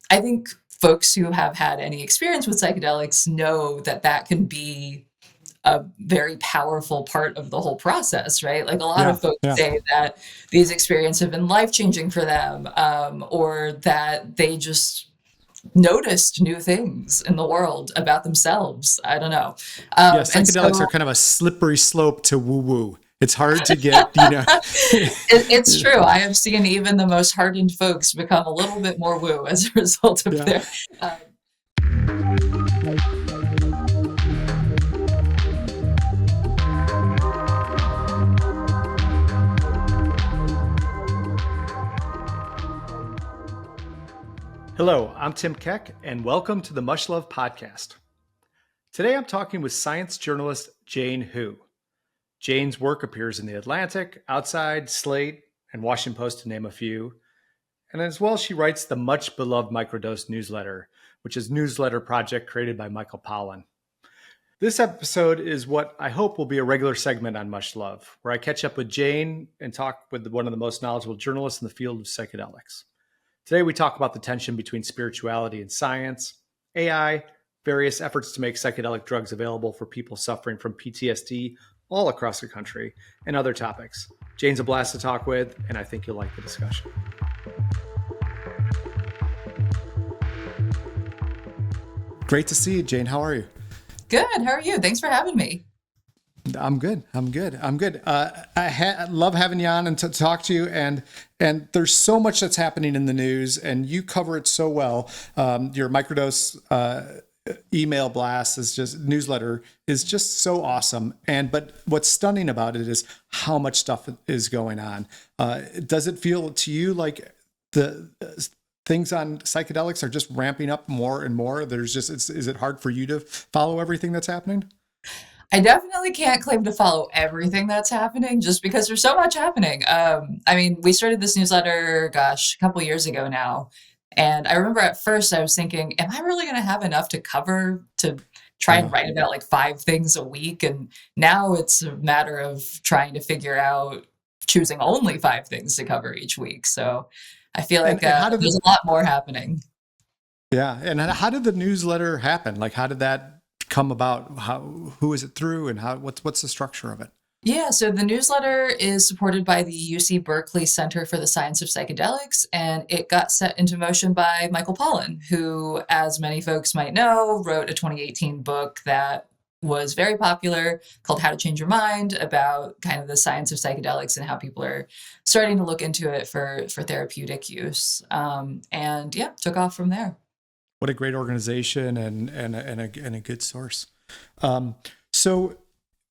I think folks who have had any experience with psychedelics know that that can be a very powerful part of the whole process, right? Like a lot Yeah, of folks yeah. say that these experiences have been life changing for them, or that they just noticed new things in the world about themselves. I don't know. Yeah, And psychedelics are so kind of a slippery slope to woo woo. It's hard to get, it's true. I have seen even the most hardened folks become a little bit more woo as a result of yeah. their. Um, Hello, I'm Tim Keck, and welcome to the Much Love Podcast. Today I'm talking with science journalist Jane Hu. Jane's work appears in The Atlantic, Outside, Slate, and Washington Post, to name a few. And as well, she writes the much beloved Microdose newsletter, which is a newsletter project created by Michael Pollan. This episode is what I hope will be a regular segment on Much Love, where I catch up with Jane and talk with one of the most knowledgeable journalists in the field of psychedelics. Today, we talk about the tension between spirituality and science, AI, various efforts to make psychedelic drugs available for people suffering from PTSD all across the country, and other topics. Jane's a blast to talk with, and I think you'll like the discussion. Great to see you, Jane. How are you? Good. How are you? Thanks for having me. I'm good. I love having you on and to talk to you. And there's so much that's happening in the news, and you cover it so well. Your Microdose email blast is just newsletter is just so awesome. But what's stunning about it is how much stuff is going on. Does it feel to you like the things on psychedelics are just ramping up more and more? Is it hard for you to follow everything that's happening? I definitely can't claim to follow everything that's happening just because there's so much happening. I mean, we started this newsletter, gosh, a couple years ago now. And I remember at first I was thinking, am I really going to have enough to cover to try and Yeah. write about like 5 things a week? And now it's a matter of trying to figure out choosing only 5 things to cover each week. So I feel like And how did there's a lot more happening. Yeah, and how did the newsletter happen? Like, how did that come about? Who is it through, and what's the structure of it? Yeah, so the newsletter is supported by the UC Berkeley Center for the Science of Psychedelics, and it got set into motion by Michael Pollan, who, as many folks might know, wrote a 2018 book that was very popular called How to Change Your Mind, about kind of the science of psychedelics and how people are starting to look into it for therapeutic use. And yeah, took off from there. What a great organization and a good source. So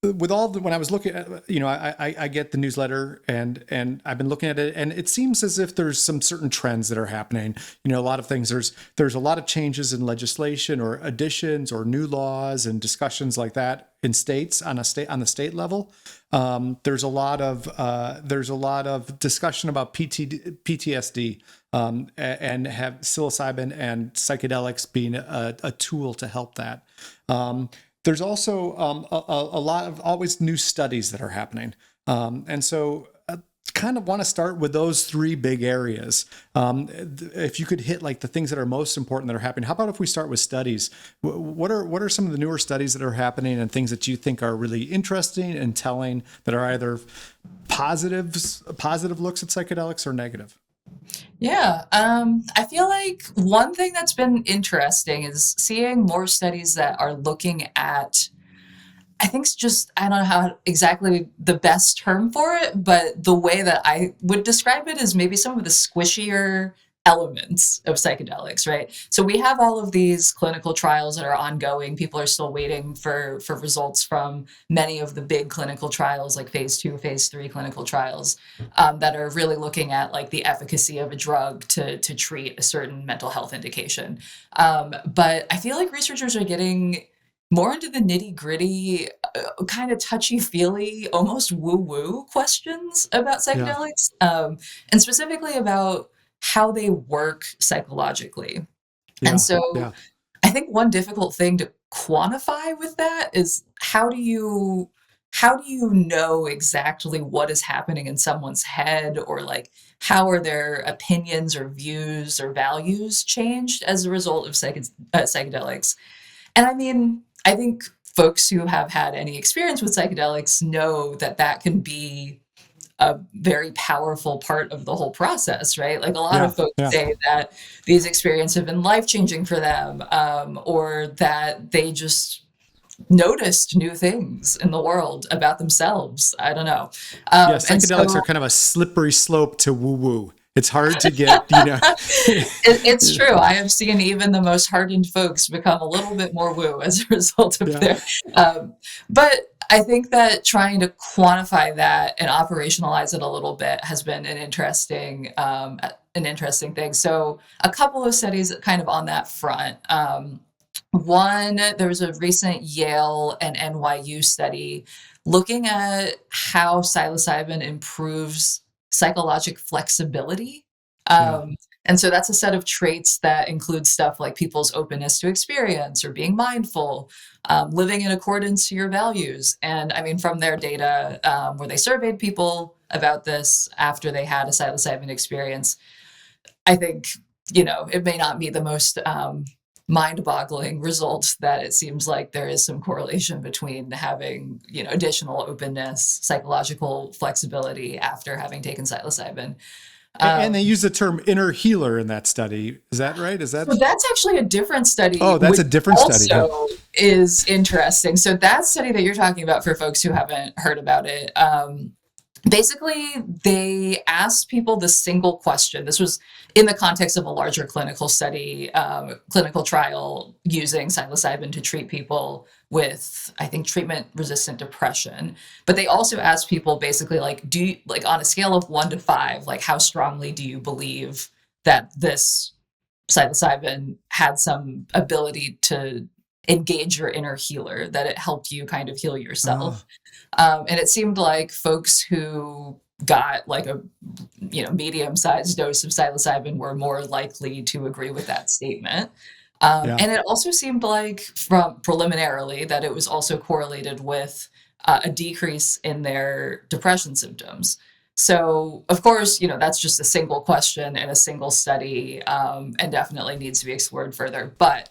with all the, when I was looking at, I get the newsletter and I've been looking at it, and it seems as if there's some certain trends that are happening. A lot of things, there's a lot of changes in legislation or additions or new laws and discussions like that in states on the state level. There's a lot of discussion about PTSD, and have psilocybin and psychedelics being a tool to help that. There's also a lot of always new studies that are happening. And so I kind of want to start with those three big areas. If you could hit like the things that are most important that are happening, how about if we start with studies? What are some of the newer studies that are happening and things that you think are really interesting and telling, that are either positive looks at psychedelics or negative? Yeah, I feel like one thing that's been interesting is seeing more studies that are looking at, I think it's just, I don't know how exactly the best term for it, but the way that I would describe it is maybe some of the squishier elements of psychedelics, right? So we have all of these clinical trials that are ongoing. People are still waiting for results from many of the big clinical trials, like phase 2, phase 3 clinical trials, that are really looking at like the efficacy of a drug to treat a certain mental health indication. But I feel like researchers are getting more into the nitty gritty, kind of touchy feely, almost woo woo questions about Yeah, psychedelics, and specifically about how they work psychologically. And yeah, so yeah, I think one difficult thing to quantify with that is how do you know exactly what is happening in someone's head, or like how are their opinions or views or values changed as a result of psychedelics? And I mean, I think folks who have had any experience with psychedelics know that that can be a very powerful part of the whole process, right? Like a lot Yeah. of folks Yeah. say that these experiences have been life changing for them, or that they just noticed new things in the world about themselves. I don't know. Yeah. And Psychedelics so are kind of a slippery slope to woo woo. It's hard to get, you know. it's true. I have seen even the most hardened folks become a little bit more woo as a result of Yeah. their. Um, but I think that trying to quantify that and operationalize it a little bit has been an interesting thing. So a couple of studies kind of on that front. One, there was a recent Yale and NYU study looking at how psilocybin improves psychologic flexibility. Yeah. And so that's a set of traits that includes stuff like people's openness to experience or being mindful, living in accordance to your values. And I mean, from their data, where they surveyed people about this after they had a psilocybin experience, I think, it may not be the most mind-boggling result that it seems like there is some correlation between having, additional openness, psychological flexibility after having taken psilocybin. And Um, they use the term inner healer in that study. Is that right? Is so that? that's actually a different study, Oh, that's which a different study. Huh? also is interesting. So that study that you're talking about, for folks who haven't heard about it, basically they asked people the single question. This was in the context of a larger clinical study, clinical trial using psilocybin to treat people with, I think, treatment resistant depression. But they also asked people basically, like, do you, like, on a scale of 1 to 5, like, how strongly do you believe that this psilocybin had some ability to engage your inner healer, that it helped you kind of heal Ah, yourself. And it seemed like folks who got like a medium-sized dose of psilocybin were more likely to agree with that statement. yeah. And it also seemed like, from preliminarily, that it was also correlated with a decrease in their depression symptoms. So, of course, that's just a single question and a single study, and definitely needs to be explored further. But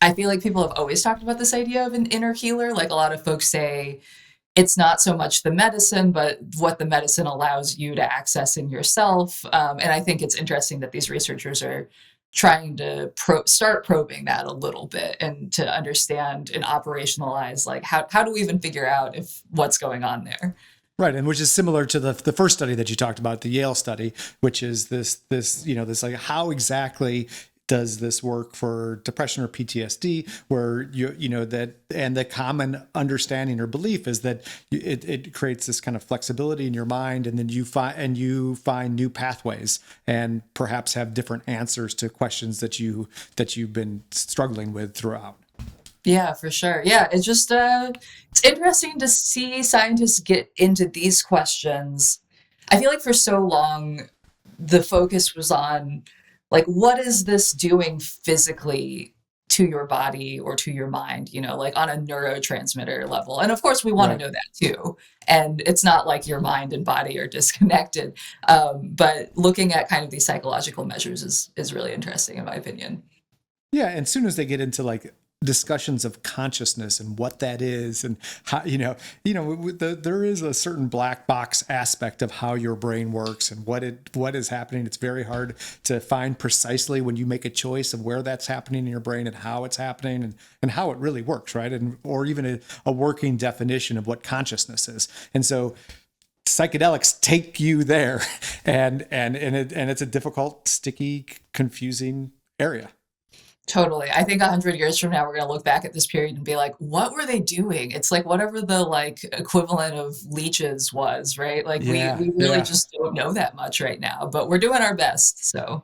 I feel like people have always talked about this idea of an inner healer. Like, a lot of folks say it's not so much the medicine, but what the medicine allows you to access in yourself. And I think it's interesting that these researchers are trying to start probing that a little bit, and to understand and operationalize, like, how do we even figure out if what's going on there. Right, and which is similar to the first study that you talked about, the Yale study, which is this like, how exactly does this work for depression or PTSD, where that, and the common understanding or belief is that it creates this kind of flexibility in your mind, and then you find new pathways and perhaps have different answers to questions that you've been struggling with throughout. Yeah, for sure. Yeah, it's just it's interesting to see scientists get into these questions. I feel like for so long the focus was on, like, what is this doing physically to your body or to your mind, like on a neurotransmitter level. And of course we want to Right. know that too. And it's not like your mind and body are disconnected. But looking at kind of these psychological measures is really interesting in my opinion. Yeah, and soon as they get into like discussions of consciousness and what that is, and how there is a certain black box aspect of how your brain works and what is happening. It's very hard to find precisely when you make a choice of where that's happening in your brain and how it's happening, and how it really works, right? And or even a working definition of what consciousness is. And so psychedelics take you there, and it's a difficult, sticky, confusing area. Totally. I think 100 years from now, we're going to look back at this period and be like, what were they doing? It's like whatever the like equivalent of leeches was, right? Like Yeah, we really yeah. just don't know that much right now, but we're doing our best. So,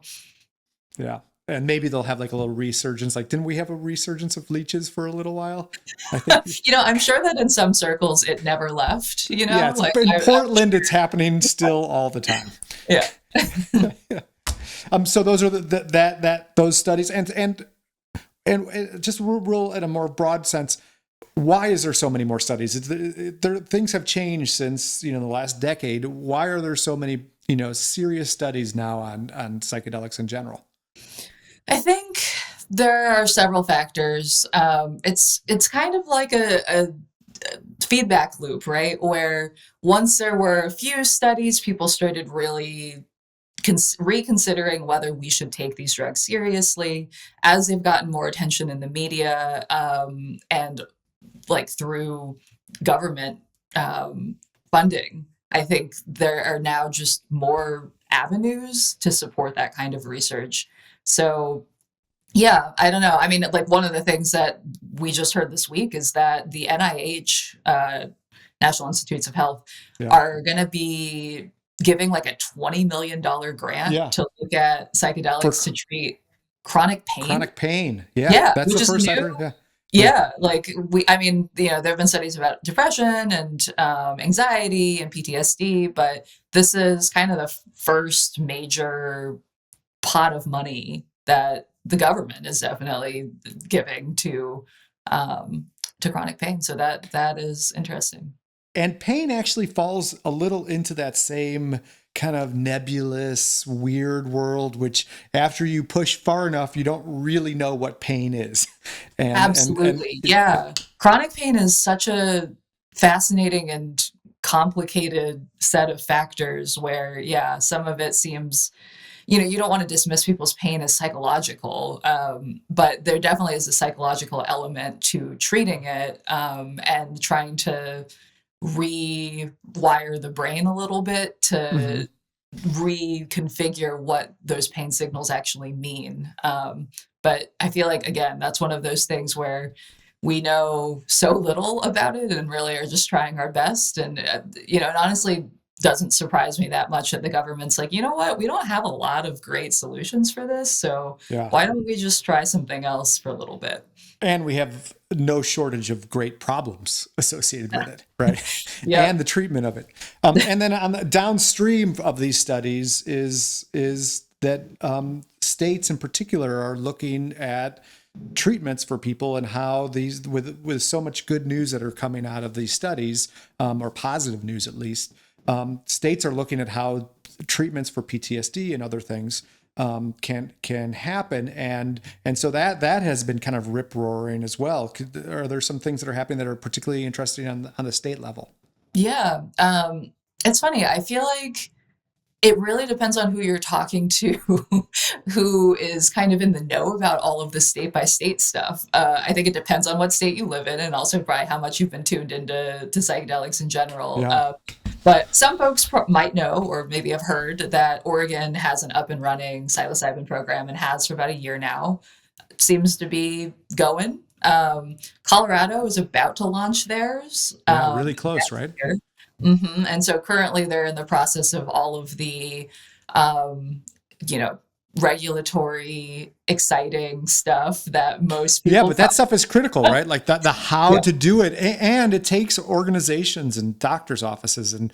Yeah. And maybe they'll have like a little resurgence. Like, didn't we have a resurgence of leeches for a little while? I think, I'm sure that in some circles it never left, yeah, it's like in I'm Portland, it's happening still all the time. yeah. So those are those studies, and just real in a more broad sense, Why is there so many more studies? Things have changed since, the last decade. Why are there so many, serious studies now on psychedelics in general? I think there are several factors. It's kind of like a feedback loop, right? Where once there were a few studies, people started really reconsidering whether we should take these drugs seriously. As they've gotten more attention in the media, and like through government funding, I think there are now just more avenues to support that kind of research. So yeah, I don't know. I mean, like one of the things that we just heard this week is that the NIH, National Institutes of Health, Yeah. are going to be giving like a $20 million grant Yeah. to look at For psychedelics to treat chronic pain. chronic pain. Yeah. Yeah, That's the which is first I've new. heard. Yeah. Yeah. Yeah, like I mean, there have been studies about depression and anxiety and PTSD, but this is kind of the first major pot of money that the government is definitely giving to chronic pain. So that is interesting. And pain actually falls a little into that same kind of nebulous, weird world, which after you push far enough, you don't really know what pain is. And Absolutely. Yeah. Chronic pain is such a fascinating and complicated set of factors where, yeah, some of it seems, you don't want to dismiss people's pain as psychological, but there definitely is a psychological element to treating it, and trying to rewire the brain a little bit Mhm. to reconfigure what those pain signals actually mean. But I feel like, again, that's one of those things where we know so little about it and really are just trying our best. And, it honestly doesn't surprise me that much that the government's like, you know what, we don't have a lot of great solutions for this. So Yeah. why don't we just try something else for a little bit? And we have no shortage of great problems associated with it, right? Yep. And the treatment of it. And then on the downstream of these studies is that states in particular are looking at treatments for people and how these with so much good news that are coming out of these studies, or positive news at least, states are looking at how treatments for PTSD and other things can happen, and so that has been kind of rip roaring as well. Are there some things that are happening that are particularly interesting on the state level? Yeah. It's funny. I feel like it really depends on who you're talking to, who is kind of in the know about all of the state by state stuff. I think it depends on what state you live in, and also probably how much you've been tuned into psychedelics in general. Yeah. But some folks might know, or maybe have heard, that Oregon has an up and running psilocybin program and has for about a year now. Seems to be going. Colorado is about to launch theirs Yeah, really close, next right? year. And so currently they're in the process of all of the, um, you know, regulatory, exciting stuff that most Yeah, people but that probably. stuff is critical, right? Like the how Yeah, to do it, and it takes organizations and doctors' offices and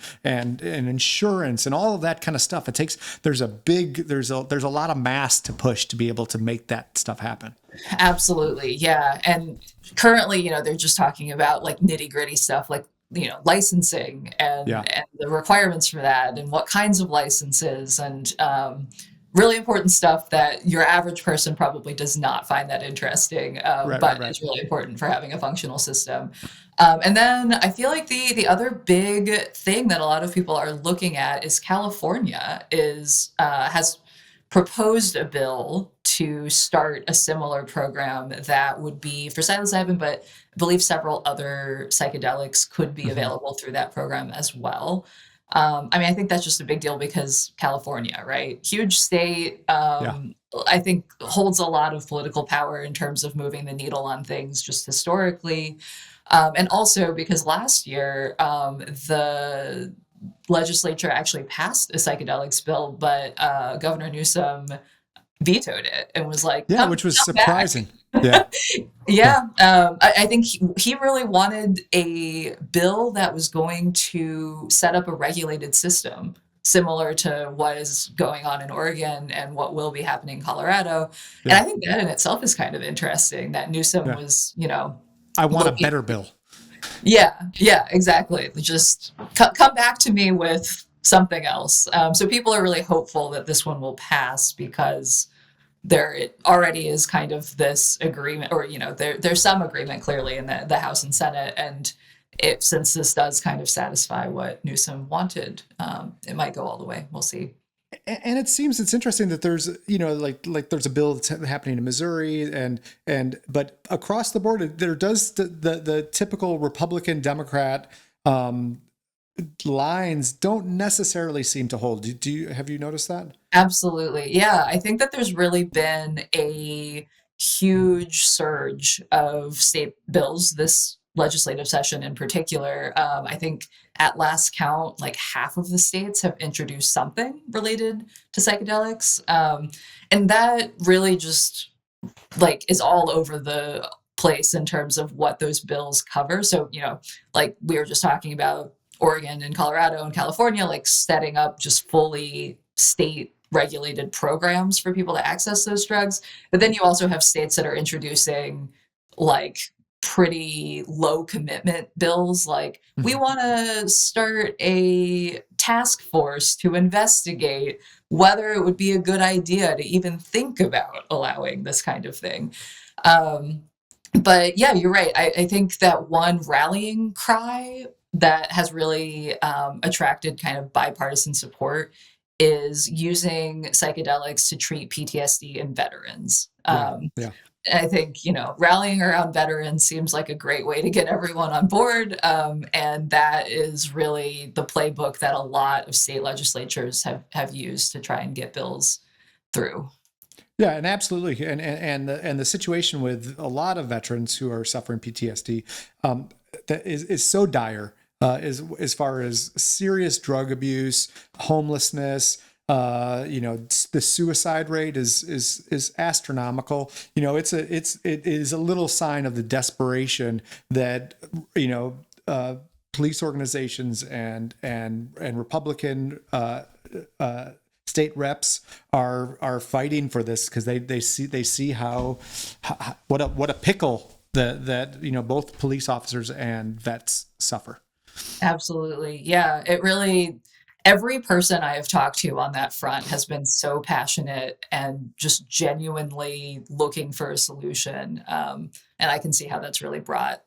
insurance and all of that kind of stuff. It takes there's a lot of mass to push to be able to make that stuff happen. absolutely. Yeah. And currently, they're just talking about like nitty gritty stuff like, licensing Yeah, and the requirements for that and what kinds of licenses and, really important stuff that your average person probably does not find that interesting, right, right, but right. is really important for having a functional system. And then I feel like the other big thing that a lot of people are looking at is California has proposed a bill to start a similar program that would be for psilocybin, but I believe several other psychedelics could be Hmm. available through that program as well. I mean, I think that's just a big deal because California, right? Huge state, Yeah, I think holds a lot of political power in terms of moving the needle on things just historically. And also because last year, the legislature actually passed a psychedelics bill, but Governor Newsom vetoed it and was like, yeah, come, which was come back. surprising. Yeah, yeah, Yeah, I think he really wanted a bill that was going to set up a regulated system similar to what is going on in Oregon and what will be happening in Colorado. And I yeah, think that in itself is kind of interesting that Newsom yeah. was, I want a looking. better bill. Yeah, exactly. Just come back to me with something else. So people are really hopeful that this one will pass because there it already is kind of this agreement, or there's some agreement clearly in the House and Senate, and since this does kind of satisfy what Newsom wanted, it might go all the way. We'll see. And it seems it's interesting that there's like there's a bill that's happening in Missouri but across the board there does the typical Republican Democrat lines don't necessarily seem to hold. Have you noticed that? Absolutely. Yeah, I think that there's really been a huge surge of state bills this legislative session in particular. I think at last count, like half of the states have introduced something related to psychedelics. And that really just like is all over the place in terms of what those bills cover. So, like we were just talking about Oregon and Colorado and California, like setting up just fully state regulated programs for people to access those drugs. But then you also have states that are introducing like pretty low commitment bills, like we want to start a task force to investigate whether it would be a good idea to even think about allowing this kind of thing. But yeah, you're right. I think that one rallying cry that has really attracted kind of bipartisan support is using psychedelics to treat PTSD in veterans. Yeah. I think, rallying around veterans seems like a great way to get everyone on board. And that is really the playbook that a lot of state legislatures have used to try and get bills through. Yeah, and absolutely, and the situation with a lot of veterans who are suffering PTSD that is so dire, as far as serious drug abuse, homelessness. The suicide rate is astronomical. It is a little sign of the desperation that police organizations and Republican state reps are fighting for this, because they see how what a pickle that both police officers and vets suffer. Absolutely. Yeah, it really, every person I have talked to on that front has been so passionate and just genuinely looking for a solution. And I can see how that's really brought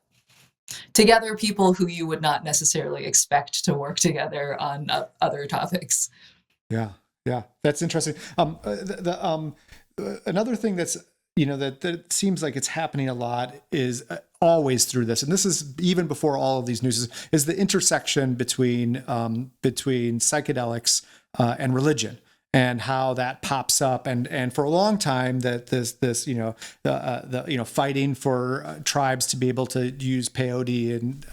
together people who you would not necessarily expect to work together on other topics. Yeah, that's interesting. Another thing that's that seems like it's happening a lot is always through this, and this is even before all of these news, is the intersection between psychedelics and religion, and how that pops up, and for a long time that this fighting for tribes to be able to use peyote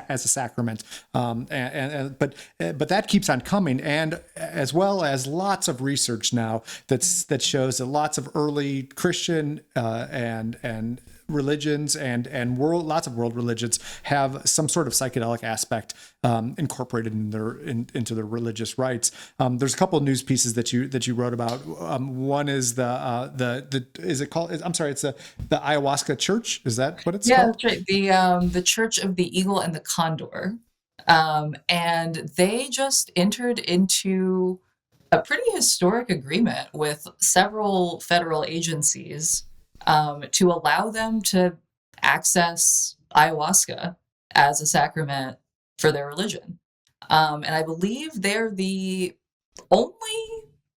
as a sacrament, but that keeps on coming, and as well as lots of research now that shows that lots of early Christian and religions and lots of world religions have some sort of psychedelic aspect incorporated into their religious rites. There's a couple of news pieces that you wrote about. One is is it called? I'm sorry, it's the ayahuasca church. Is that what it's called? Yeah, that's right. The Church of the Eagle and the Condor, and they just entered into a pretty historic agreement with several federal agencies to allow them to access ayahuasca as a sacrament for their religion. And I believe they're the only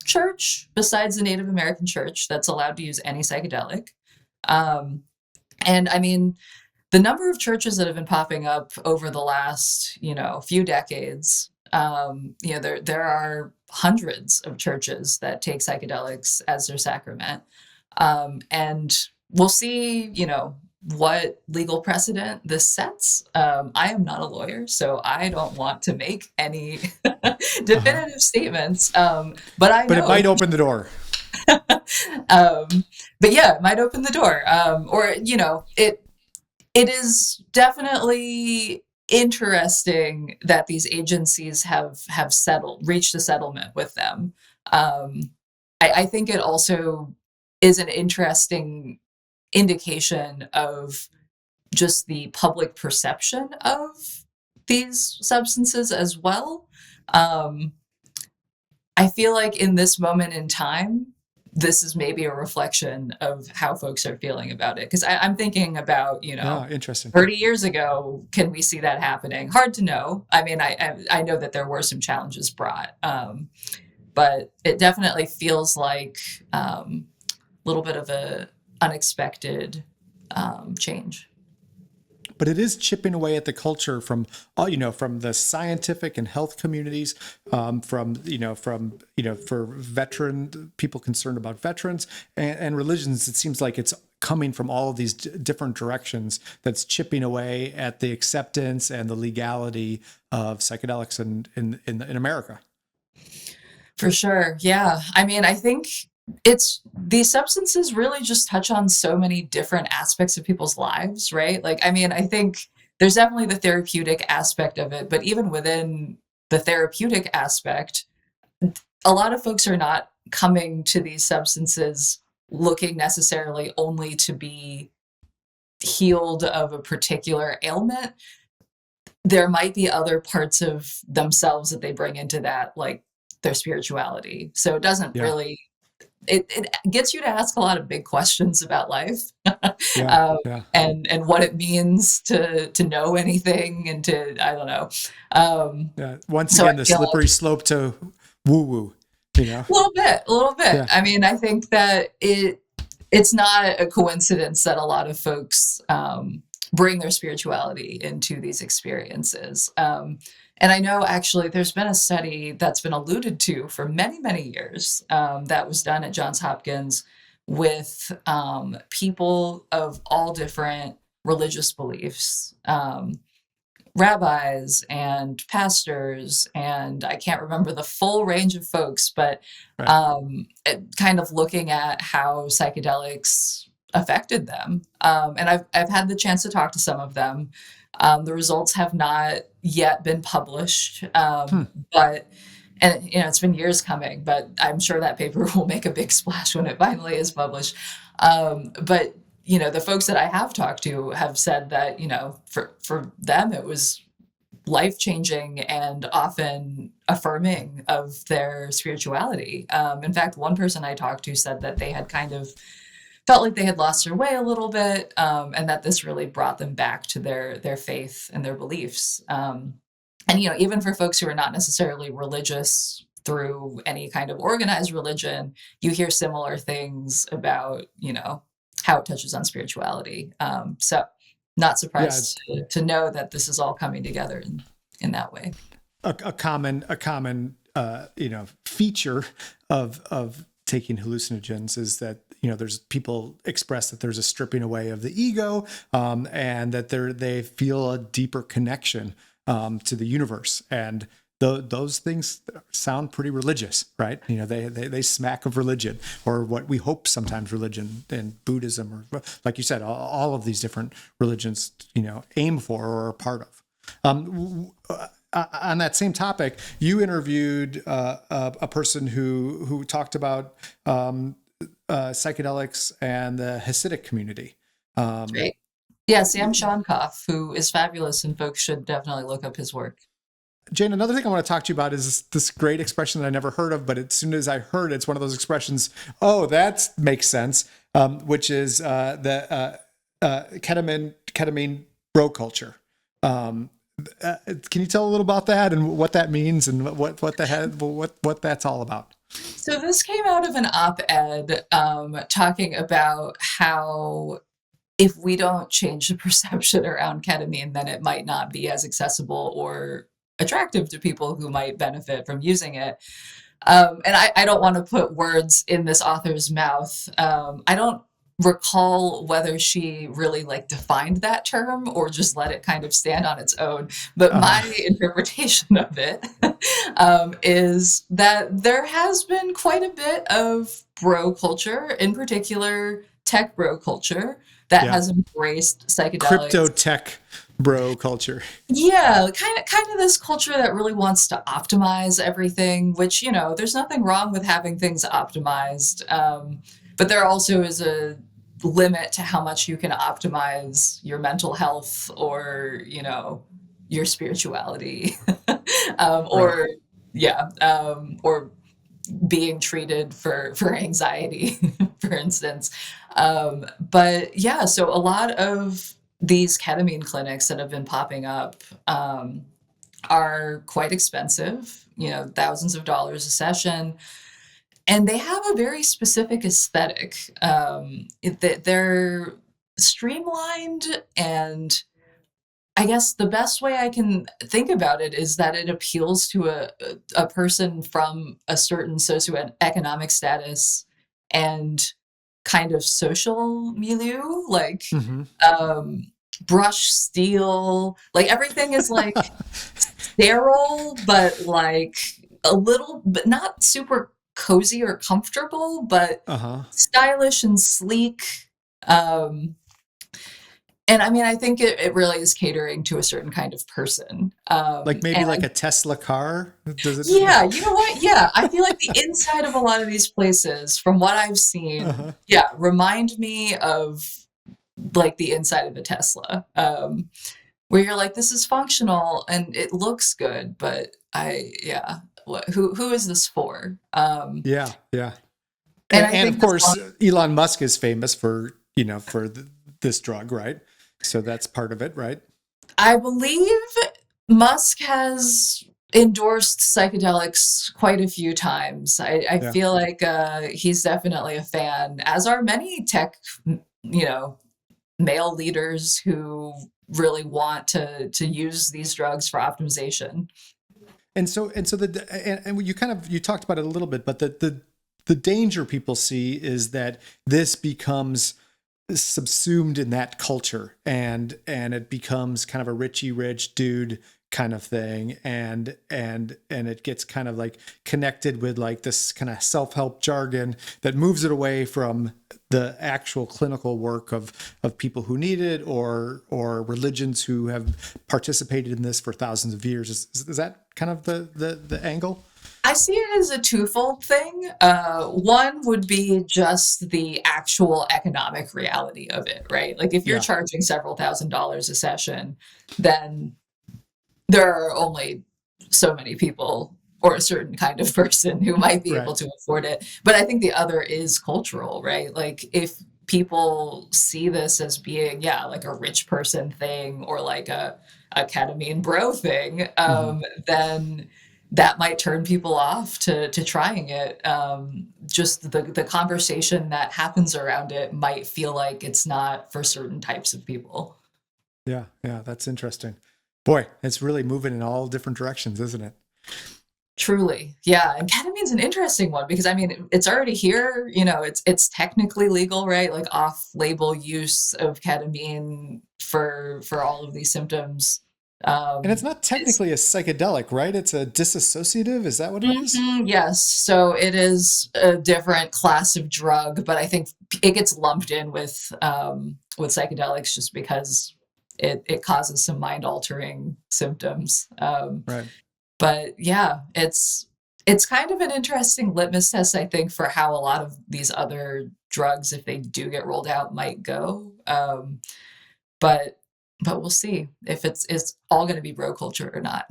church besides the Native American church that's allowed to use any psychedelic. And I mean, the number of churches that have been popping up over the last, few decades, there are hundreds of churches that take psychedelics as their sacrament. And we'll see, what legal precedent this sets. I am not a lawyer, so I don't want to make any definitive statements. But I know. But it might open the door. But yeah, it might open the door. Or, it is definitely interesting that these agencies have reached a settlement with them. I think it also is an interesting indication of just the public perception of these substances as well. Um, I feel like in this moment in time, this is maybe a reflection of how folks are feeling about it. Because I'm thinking about, Yeah, interesting. 30 years ago, can we see that happening? Hard to know. I mean, I know that there were some challenges brought, but it definitely feels like a little bit of a unexpected change. But it is chipping away at the culture from all, from the scientific and health communities, for veteran people concerned about veterans and religions. It seems like it's coming from all of these different directions that's chipping away at the acceptance and the legality of psychedelics in America. For sure. Yeah. I mean, I think it's these substances really just touch on so many different aspects of people's lives, right? Like, I mean, I think there's definitely the therapeutic aspect of it, but even within the therapeutic aspect, a lot of folks are not coming to these substances looking necessarily only to be healed of a particular ailment. There might be other parts of themselves that they bring into that, like their spirituality. So it doesn't Yeah. really, it gets you to ask a lot of big questions about life, Yeah. Yeah. and what it means to know anything and to, I don't know. Yeah. Once So I again, the feel like slippery slope to woo woo, a little bit. Yeah. I mean, I think that it's not a coincidence that a lot of folks bring their spirituality into these experiences. And I know actually there's been a study that's been alluded to for many, many years that was done at Johns Hopkins with people of all different religious beliefs. Rabbis and pastors, and I can't remember the full range of folks, but Right. kind of looking at how psychedelics affected them. And I've had the chance to talk to some of them. The results have not yet been published, Hmm. but and it's been years coming, but I'm sure that paper will make a big splash when it finally is published. But the folks that I have talked to have said that, for them, it was life changing and often affirming of their spirituality. In fact, one person I talked to said that they had kind of felt like they had lost their way a little bit, and that this really brought them back to their faith and their beliefs. And even for folks who are not necessarily religious through any kind of organized religion, you hear similar things about how it touches on spirituality. So not Yeah. surprised to know that this is all coming together in that way. A common feature of taking hallucinogens is that there's people express that there's a stripping away of the ego, and that they feel a deeper connection to the universe, and those things sound pretty religious, right? They smack of religion, or what we hope sometimes religion and Buddhism, or like you said, all of these different religions aim for or are part of. On that same topic, you interviewed a person who talked about psychedelics and the Hasidic community. Right. Yeah, Sam Shonkoff, who is fabulous, and folks should definitely look up his work. Jane, another thing I want to talk to you about is this great expression that I never heard of, but as soon as I heard it, it's one of those expressions, oh, that makes sense, which is the ketamine bro culture. Can you tell a little about that and what that means and what that's all about? So this came out of an op-ed talking about how if we don't change the perception around ketamine, then it might not be as accessible or attractive to people who might benefit from using it. And I don't want to put words in this author's mouth. I don't recall whether she really defined that term or just let it kind of stand on its own. But my interpretation of it is that there has been quite a bit of bro culture, in particular tech bro culture, that has embraced psychedelics. Crypto tech bro culture. Yeah, kind of this culture that really wants to optimize everything, which, there's nothing wrong with having things optimized. But there also is a limit to how much you can optimize your mental health or, your spirituality. Right. Or yeah, or being treated for anxiety, for instance. But yeah, so a lot of these ketamine clinics that have been popping up are quite expensive, thousands of dollars a session, and they have a very specific aesthetic. They're streamlined, and I guess the best way I can think about it is that it appeals to a person from a certain socioeconomic status and kind of social milieu, like Hmm. um, brushed steel, like everything is like sterile, but like a little, but not super cozy or comfortable, but Uh-huh. stylish and sleek. Um, and I mean, I think it really is catering to a certain kind of person. Like maybe And like a Tesla car? Does it? yeah, you know what? Yeah, I feel like the inside of a lot of these places, from what I've seen, Uh-huh. yeah, remind me of like the inside of a Tesla, where you're like, this is functional and it looks good, but yeah, who is this for? Yeah, yeah. And I And think of as course, long Elon Musk is famous for, this drug, right? So that's part of it, right? I believe Musk has endorsed psychedelics quite a few times. I Yeah. feel like he's definitely a fan, as are many tech, you know, male leaders who really want to use these drugs for optimization. And you talked about it a little bit, but the danger people see is that this becomes subsumed in that culture, and it becomes kind of a richy rich dude kind of thing, and it gets kind of like connected with like this kind of self-help jargon that moves it away from the actual clinical work of people who need it, or religions who have participated in this for thousands of years. Is that kind of the angle? I see it as a twofold thing. One would be just the actual economic reality of it, right? Like if you're Yeah. charging several $1,000s a session, then there are only so many people or a certain kind of person who might be able Right. to afford it. But I think the other is cultural, right? Like if people see this as being, yeah, like a rich person thing or like a ketamine bro thing, Hmm. then that might turn people off to trying it. Just the conversation that happens around it might feel like it's not for certain types of people. Yeah, yeah, that's interesting. Boy, it's really moving in all different directions, isn't it? Truly. Yeah, and ketamine's an interesting one because I mean, it's already here, it's technically legal, right? Like off-label use of ketamine for all of these symptoms. And it's not Is technically a psychedelic, right? It's a disassociative. Is that what it is? yes, so it is a different class of drug, but I think it gets lumped in with psychedelics just because it causes some mind-altering symptoms. Right. But yeah, it's kind of an interesting litmus test, I think, for how a lot of these other drugs, if they do get rolled out, might go. But but we'll see if it's all going to be bro culture or not.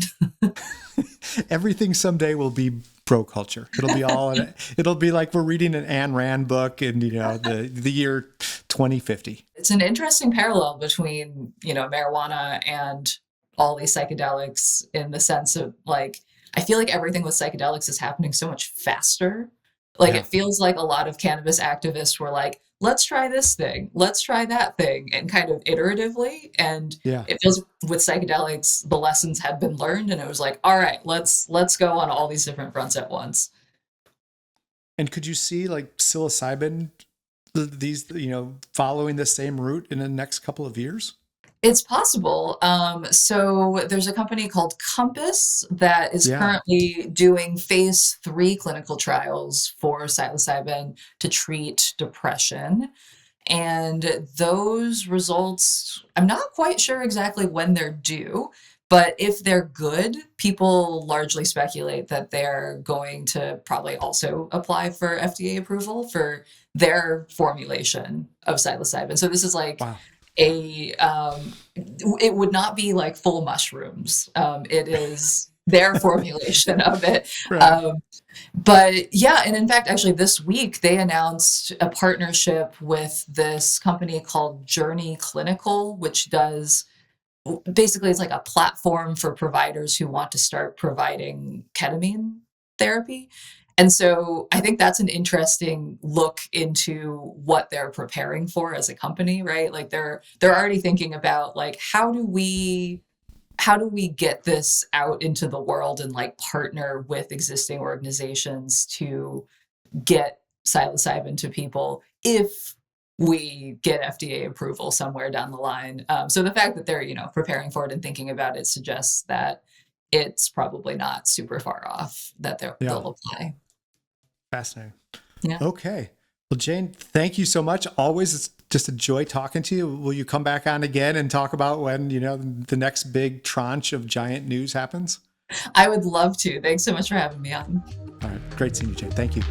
Everything someday will be pro culture. It'll be like we're reading an Ayn Rand book in, the year 2050. It's an interesting parallel between marijuana and all these psychedelics in the sense of like I feel like everything with psychedelics is happening so much faster. Like Yeah. it feels like a lot of cannabis activists were like, let's try this thing, let's try that thing, and kind of iteratively. And Yeah. it feels with psychedelics, the lessons had been learned, and it was like, all right, let's go on all these different fronts at once. And could you see like psilocybin, these, following the same route in the next couple of years? It's possible. So there's a company called Compass that is Yeah. currently doing phase 3 clinical trials for psilocybin to treat depression. And those results, I'm not quite sure exactly when they're due, But if they're good, people largely speculate that they're going to probably also apply for FDA approval for their formulation of psilocybin. So this is like Wow. it would not be like full mushrooms. It is their formulation of it. Right. Um, but yeah, and in fact, actually, this week they announced a partnership with this company called Journey Clinical, which does basically it's like a platform for providers who want to start providing ketamine therapy. And so I think that's an interesting look into what they're preparing for as a company, right? Like they're already thinking about like how do we get this out into the world and like partner with existing organizations to get psilocybin to people if we get FDA approval somewhere down the line. So the fact that they're, preparing for it and thinking about it suggests that it's probably not super far off that Yeah. they'll apply. Fascinating. Yeah. Okay. Well, Jane, thank you so much. Always, it's just a joy talking to you. Will you come back on again and talk about when, the next big tranche of giant news happens? I would love to. Thanks so much for having me on. All right. Great seeing you, Jane. Thank you.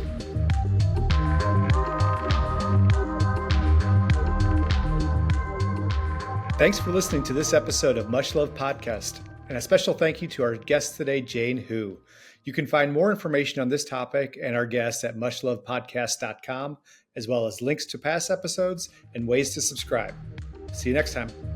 Thanks for listening to this episode of Much Love Podcast. And a special thank you to our guest today, Jane Hu. You can find more information on this topic and our guests at muchlovepodcast.com, as well as links to past episodes and ways to subscribe. See you next time.